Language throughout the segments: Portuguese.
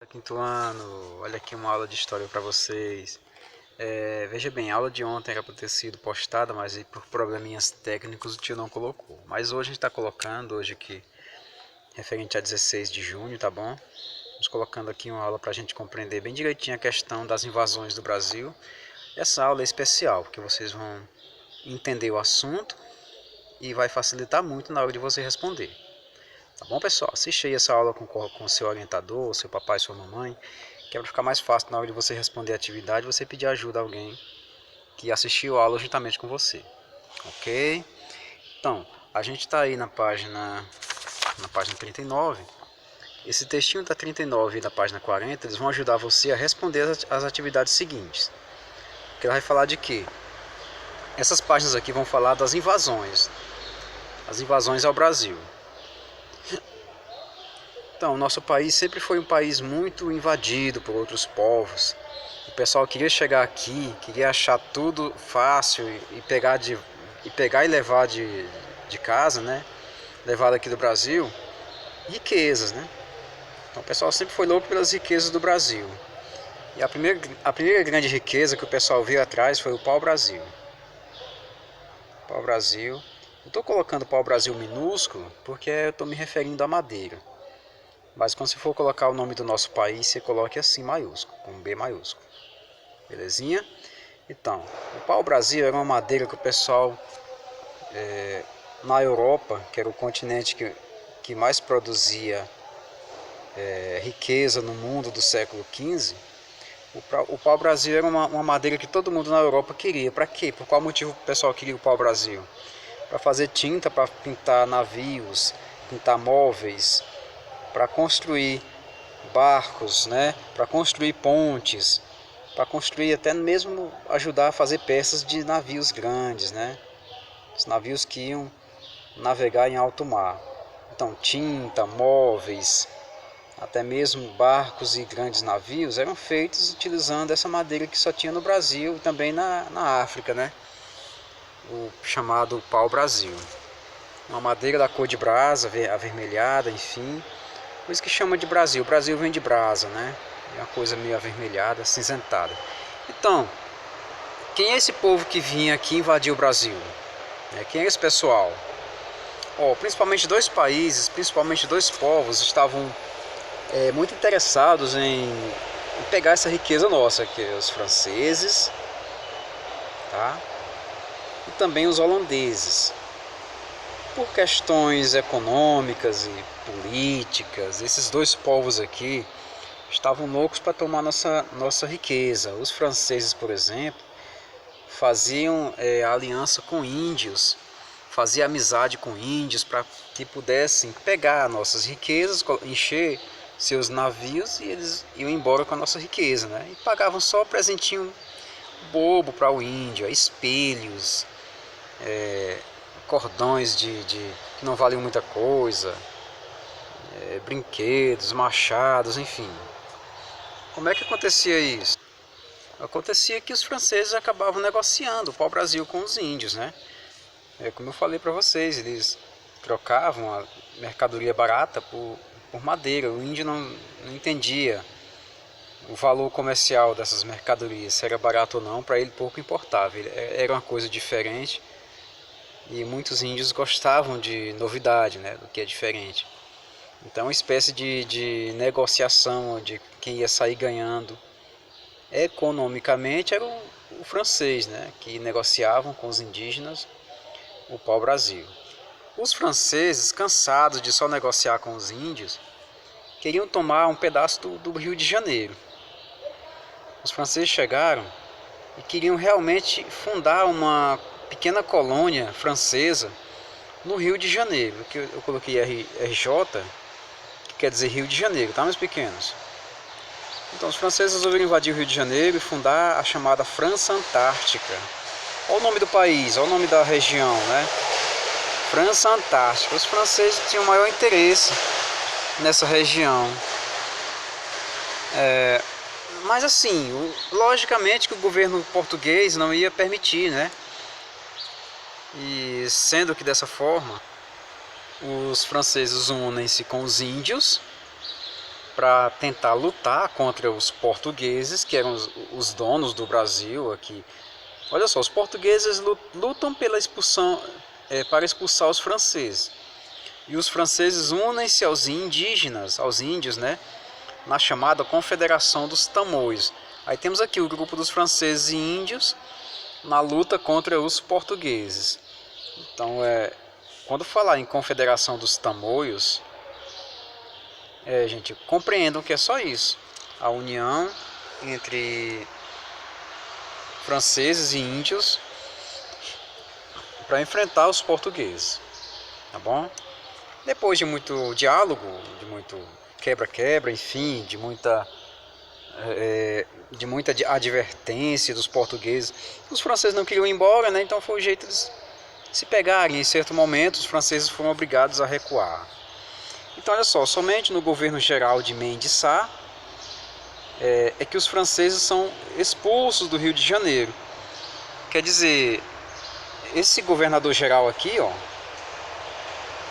Quinto ano, olha aqui uma aula de história para vocês. Veja bem, a aula de ontem era para ter sido postada, mas aí por probleminhas técnicos o tio não colocou. Mas hoje a gente está colocando, hoje aqui, referente a 16 de junho, tá bom? Vamos colocando aqui uma aula para a gente compreender bem direitinho a questão das invasões do Brasil. Essa aula é especial, porque vocês vão entender o assunto e vai facilitar muito na hora de você responder. Tá bom, pessoal? Assiste aí essa aula com seu orientador, seu papai, sua mamãe, que é para ficar mais fácil na hora de você responder a atividade, você pedir ajuda a alguém que assistiu a aula juntamente com você. Ok? Então, a gente está aí na página 39. Esse textinho da 39 e da página 40, eles vão ajudar você a responder as atividades seguintes. Que ela vai falar de quê? Essas páginas aqui vão falar das invasões. As invasões ao Brasil. Então, o nosso país sempre foi um país muito invadido por outros povos. O pessoal queria chegar aqui, queria achar tudo fácil e pegar e levar de casa, né? Levar daqui do Brasil, riquezas, né? Então, o pessoal sempre foi louco pelas riquezas do Brasil. E a primeira grande riqueza que o pessoal viu atrás foi o pau-brasil. Pau-brasil. Eu estou colocando pau-brasil minúsculo porque eu estou me referindo à madeira. Mas quando você for colocar o nome do nosso país, você coloque assim maiúsculo, com B maiúsculo. Belezinha? Então, o pau-brasil era uma madeira que o pessoal na Europa, que era o continente que mais produzia riqueza no mundo do século XV, o pau-brasil era uma madeira que todo mundo na Europa queria. Para quê? Por qual motivo o pessoal queria o pau-brasil? Para fazer tinta, para pintar navios, pintar móveis, para construir barcos, né? Para construir pontes, para construir até mesmo ajudar a fazer peças de navios grandes, né? Os navios que iam navegar em alto mar. Então, tinta, móveis, até mesmo barcos e grandes navios eram feitos utilizando essa madeira que só tinha no Brasil e também na África, né? O chamado pau-brasil. Uma madeira da cor de brasa, avermelhada, enfim. Por isso que chama de Brasil. O Brasil vem de brasa, né? É uma coisa meio avermelhada, acinzentada. Então, quem é esse povo que vinha aqui invadir o Brasil? Quem é esse pessoal? Principalmente dois países, principalmente dois povos estavam muito interessados em pegar essa riqueza nossa, que é os franceses, tá? E também os holandeses. Por questões econômicas e políticas, esses dois povos aqui estavam loucos para tomar nossa riqueza. Os franceses, por exemplo, faziam aliança com índios, faziam amizade com índios para que pudessem pegar nossas riquezas, encher seus navios e eles iam embora com a nossa riqueza, né? E pagavam só presentinho bobo para o índio, espelhos, cordões que não valiam muita coisa, brinquedos, machados, enfim. Como é que acontecia isso? Acontecia que os franceses acabavam negociando o pau-brasil com os índios, né? Como eu falei para vocês, eles trocavam a mercadoria barata por madeira. O índio não entendia o valor comercial dessas mercadorias, se era barato ou não, para ele pouco importava. Era uma coisa diferente e muitos índios gostavam de novidade, né, do que é diferente. Então, uma espécie de negociação de quem ia sair ganhando economicamente era o francês, né, que negociavam com os indígenas o pau-brasil. Os franceses, cansados de só negociar com os índios, queriam tomar um pedaço do Rio de Janeiro. Os franceses chegaram e queriam realmente fundar uma pequena colônia francesa no Rio de Janeiro, que eu coloquei RJ, que quer dizer Rio de Janeiro, tá, meus pequenos? Então os franceses resolveram invadir o Rio de Janeiro e fundar a chamada França Antártica. Olha o nome do país, olha o nome da região, né? França Antártica. Os franceses tinham maior interesse nessa região. Mas assim, logicamente que o governo português não ia permitir, né? E sendo que dessa forma, os franceses unem-se com os índios para tentar lutar contra os portugueses, que eram os donos do Brasil aqui. Olha só, os portugueses lutam pela expulsão, para expulsar os franceses. E os franceses unem-se aos indígenas, aos índios, né, na chamada Confederação dos Tamoios. Aí temos aqui o grupo dos franceses e índios na luta contra os portugueses. Então, quando falar em Confederação dos Tamoios, gente, compreendam que é só isso. A união entre franceses e índios para enfrentar os portugueses. Tá bom? Depois de muito diálogo, de muito quebra-quebra, enfim, de muita advertência dos portugueses, os franceses não queriam ir embora, né? Então foi o jeito de se pegarem. Em certo momento, os franceses foram obrigados a recuar. Então, olha só, somente no governo geral de Mendes Sá é que os franceses são expulsos do Rio de Janeiro. Quer dizer, esse governador geral aqui, ó,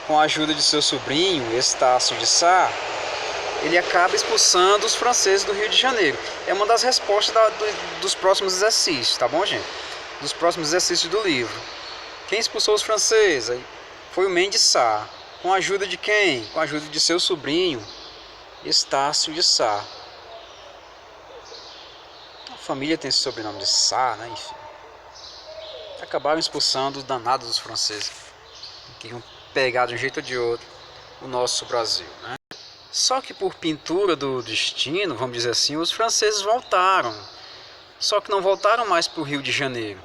com a ajuda de seu sobrinho, Estácio de Sá, ele acaba expulsando os franceses do Rio de Janeiro. É uma das respostas dos próximos exercícios, tá bom, gente? Dos próximos exercícios do livro. Quem expulsou os franceses? Foi o Mendes Sá. Com a ajuda de quem? Com a ajuda de seu sobrinho, Estácio de Sá. A família tem esse sobrenome de Sá, né? Enfim. Acabaram expulsando os danados dos franceses. Queriam pegar de um jeito ou de outro o nosso Brasil, né? Só que por pintura do destino, vamos dizer assim, os franceses voltaram. Só que não voltaram mais para o Rio de Janeiro.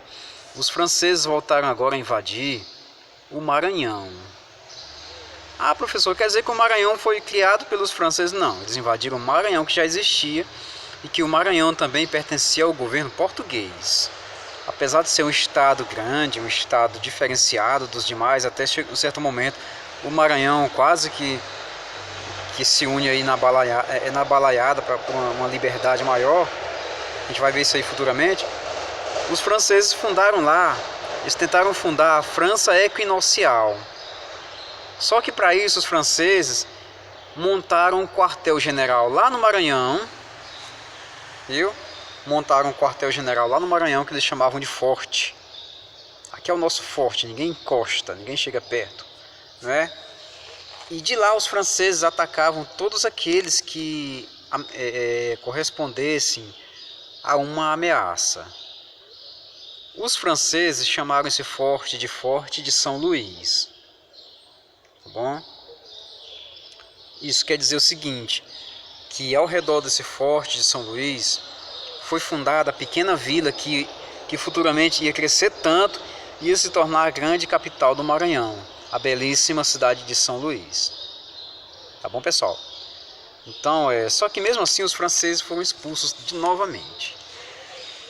Os franceses voltaram agora a invadir o Maranhão. Ah, professor, quer dizer que o Maranhão foi criado pelos franceses? Não, eles invadiram o Maranhão, que já existia, e que o Maranhão também pertencia ao governo português. Apesar de ser um estado grande, um estado diferenciado dos demais, até um certo momento o Maranhão quase que se une aí na balaiada para uma liberdade maior. A gente vai ver isso aí futuramente. Os franceses fundaram lá, eles tentaram fundar a França Equinocial. Só que para isso os franceses montaram um quartel-general lá no Maranhão, viu? Montaram um quartel-general lá no Maranhão que eles chamavam de forte. Aqui é o nosso forte, ninguém encosta, ninguém chega perto, não é? E de lá os franceses atacavam todos aqueles que correspondessem a uma ameaça. Os franceses chamaram esse forte de São Luís. Tá bom? Isso quer dizer o seguinte, que ao redor desse forte de São Luís foi fundada a pequena vila que futuramente ia crescer tanto e ia se tornar a grande capital do Maranhão, a belíssima cidade de São Luís. Tá bom, pessoal? Então, só que mesmo assim os franceses foram expulsos novamente.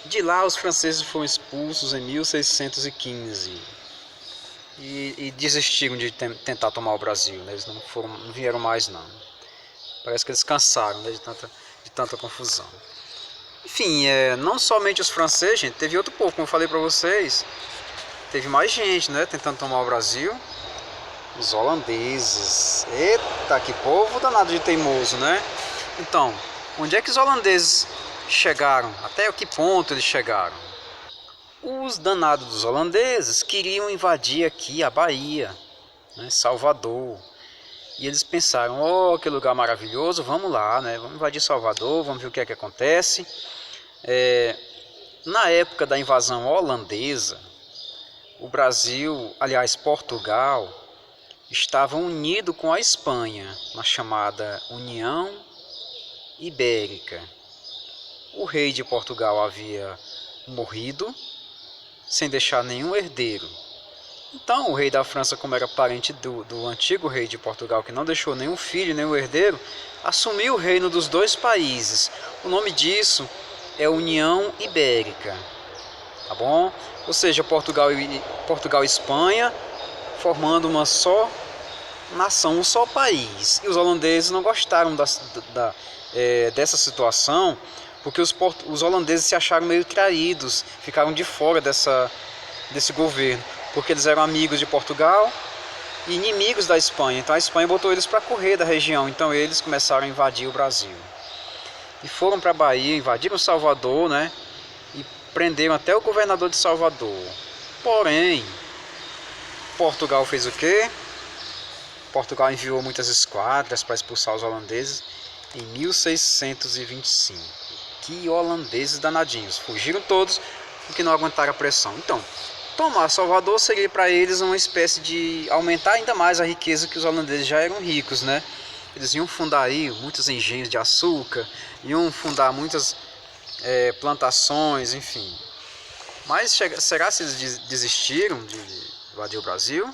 De lá os franceses foram expulsos em 1615 e desistiram de tentar tomar o Brasil, né? Eles não vieram mais não. Parece que eles cansaram, né, de tanta confusão. Enfim, não somente os franceses, gente, teve outro povo, como eu falei para vocês, teve mais gente, né, tentando tomar o Brasil. Os holandeses. Eita, que povo danado de teimoso, né? Então, onde é que os holandeses chegaram? Até que ponto eles chegaram? Os danados dos holandeses queriam invadir aqui a Bahia, né, Salvador. E eles pensaram, oh, que lugar maravilhoso, vamos lá, né? Vamos invadir Salvador, vamos ver o que é que acontece. Na época da invasão holandesa, o Brasil, aliás, Portugal, estava unido com a Espanha, na chamada União Ibérica. O rei de Portugal havia morrido, sem deixar nenhum herdeiro. Então o rei da França, como era parente do antigo rei de Portugal, que não deixou nenhum filho, nenhum herdeiro, assumiu o reino dos dois países. O nome disso é União Ibérica, tá bom? Ou seja, Portugal e Espanha formando uma só nação, um só país. E os holandeses não gostaram dessa situação, porque os holandeses se acharam meio traídos, ficaram de fora desse governo, porque eles eram amigos de Portugal inimigos da Espanha. Então a Espanha botou eles para correr da região. Então eles começaram a invadir o Brasil. E foram para a Bahia, invadiram Salvador, né? E prenderam até o governador de Salvador. Porém, Portugal fez o quê? Portugal enviou muitas esquadras para expulsar os holandeses em 1625. Que holandeses danadinhos. Fugiram todos porque não aguentaram a pressão. Então, tomar Salvador seria para eles uma espécie de aumentar ainda mais a riqueza, que os holandeses já eram ricos, né? Eles iam fundar aí muitos engenhos de açúcar, iam fundar muitas plantações, enfim. Mas será que eles desistiram de invadir o Brasil?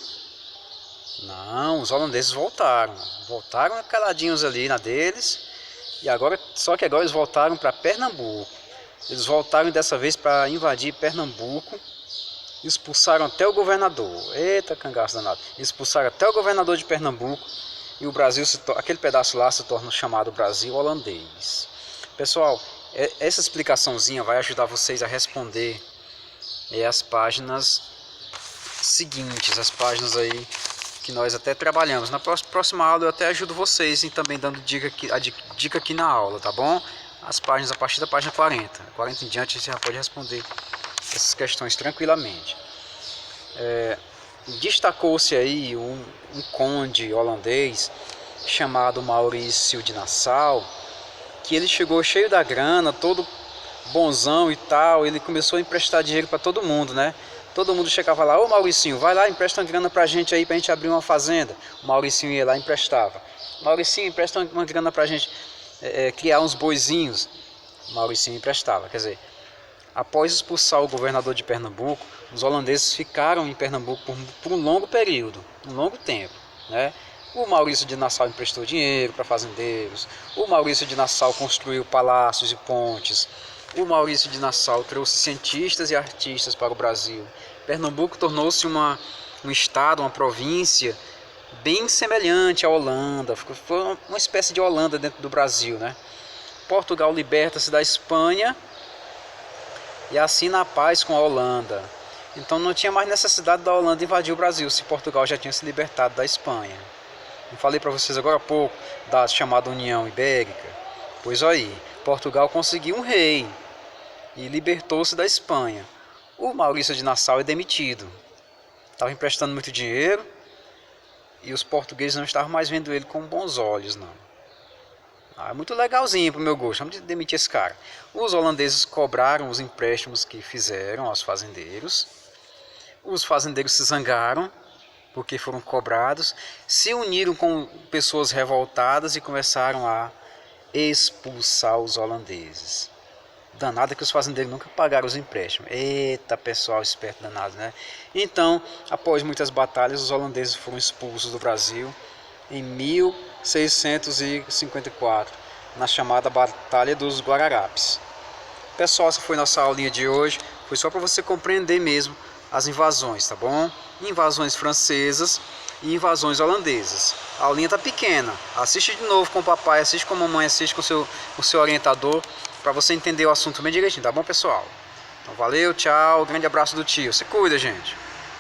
Não, os holandeses voltaram caladinhos ali na deles. E agora, só que agora eles voltaram para Pernambuco. Eles voltaram dessa vez para invadir Pernambuco. Expulsaram até o governador. Eita, cangaço danado. Expulsaram até o governador de Pernambuco. E o Brasil, aquele pedaço lá se torna chamado Brasil holandês. Pessoal, essa explicaçãozinha vai ajudar vocês a responder as páginas seguintes, as páginas aí que nós até trabalhamos. Na próxima aula eu até ajudo vocês e também dando dica aqui na aula, tá bom? As páginas, a partir da página 40 em diante, você já pode responder essas questões tranquilamente. Destacou-se aí um conde holandês chamado Maurício de Nassau, que ele chegou cheio da grana, todo bonzão e tal. Ele começou a emprestar dinheiro para todo mundo, né? Todo mundo chegava lá: ô Mauricinho, vai lá, empresta uma grana pra gente aí, pra gente abrir uma fazenda. O Mauricinho ia lá e emprestava. Mauricinho, empresta uma grana pra gente criar uns boizinhos. O Mauricinho emprestava. Quer dizer, após expulsar o governador de Pernambuco, os holandeses ficaram em Pernambuco por um longo período, um longo tempo, né? O Maurício de Nassau emprestou dinheiro para fazendeiros. O Maurício de Nassau construiu palácios e pontes. O Maurício de Nassau trouxe cientistas e artistas para o Brasil. Pernambuco tornou-se um estado, uma província bem semelhante à Holanda. Foi uma espécie de Holanda dentro do Brasil, né? Portugal liberta-se da Espanha e assina a paz com a Holanda. Então não tinha mais necessidade da Holanda invadir o Brasil, se Portugal já tinha se libertado da Espanha. Eu falei para vocês agora há pouco da chamada União Ibérica. Pois aí, Portugal conseguiu um rei e libertou-se da Espanha. O Maurício de Nassau é demitido. Estava emprestando muito dinheiro e os portugueses não estavam mais vendo ele com bons olhos, não. É muito legalzinho pro meu gosto, vamos demitir esse cara. Os holandeses cobraram os empréstimos que fizeram aos fazendeiros. Os fazendeiros se zangaram porque foram cobrados, se uniram com pessoas revoltadas e começaram a expulsar os holandeses. Danado que os fazendeiros nunca pagaram os empréstimos. Eita, pessoal esperto danado, né? Então, após muitas batalhas, os holandeses foram expulsos do Brasil em 1654, na chamada Batalha dos Guararapes. Pessoal, essa foi nossa aulinha de hoje. Foi só para você compreender mesmo as invasões, tá bom? Invasões francesas e invasões holandesas. A aulinha tá pequena. Assiste de novo com o papai, assiste com a mamãe, assiste com o seu orientador, para você entender o assunto bem direitinho, tá bom, pessoal? Então valeu, tchau, grande abraço do tio. Se cuida, gente.